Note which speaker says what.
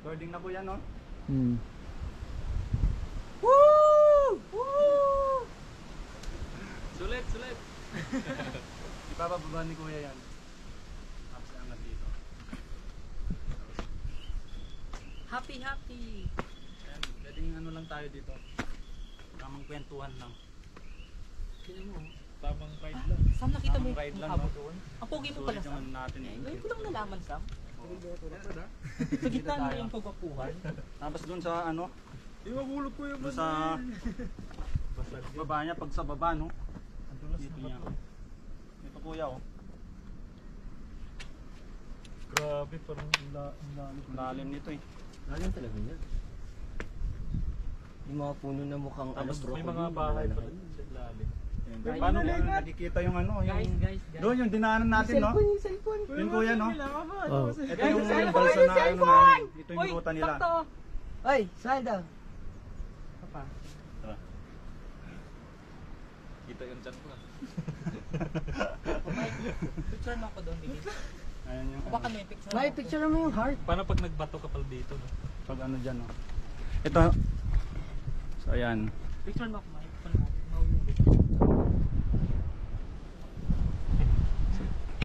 Speaker 1: Recording na po yan, no?
Speaker 2: Woo! Woo!
Speaker 1: Sulit, sulit. Ipapababa ni Kuya yan. Tapos angat dito.
Speaker 2: Happy, happy.
Speaker 1: Ayan, pwedeng ano lang tayo dito. Tamang kwentuhan lang.
Speaker 2: Tingnan mo.
Speaker 1: Tamang ride lang.
Speaker 2: Sam, nakita mo
Speaker 1: Tamang ride lang,
Speaker 2: mukha mo
Speaker 1: no?
Speaker 2: doon? Ang pogi mo pala,
Speaker 1: Sulit
Speaker 2: Sam.
Speaker 1: naman natin eh.
Speaker 2: Ngayon ko lang nalaman, Sam.
Speaker 1: Oo.
Speaker 2: Sa gitna na yung pagwapuhan.
Speaker 1: Tapos dun sa ano,
Speaker 3: Iwahulog ko yung
Speaker 1: dun sa baba niya, pag sa baba, no? Dito niya. Ito Kuya, oh.
Speaker 3: Grabe, parang
Speaker 1: Lalim nito eh.
Speaker 4: Lalim talaga yan. Yung mga puno na mukhang
Speaker 3: Tapos may
Speaker 4: broccoli,
Speaker 3: mga bahay pa
Speaker 4: malalaki.
Speaker 3: rin sa ilalim.
Speaker 1: Ayan, paano kung nakikita yung ano, yung...
Speaker 2: Guys.
Speaker 1: Doon yung dinaanan natin, no?
Speaker 4: Yung cellphone.
Speaker 1: Yung Kuya, no?
Speaker 4: Oh.
Speaker 1: Ito yung balsa na ano namin. Ito yung ruta nila.
Speaker 2: Sakto.
Speaker 4: Ay, Salda.
Speaker 2: Papa.
Speaker 3: Kita yung chan ko.
Speaker 2: Picture mo ako doon, bilis.
Speaker 1: Ayan yung...
Speaker 2: O baka may picture
Speaker 4: May
Speaker 2: mo.
Speaker 4: picture mo yung heart.
Speaker 3: Paano pag nagbato ka pala dito? No?
Speaker 1: Pag ano dyan, no? Ito... So, ayan.
Speaker 2: Picture mo ako.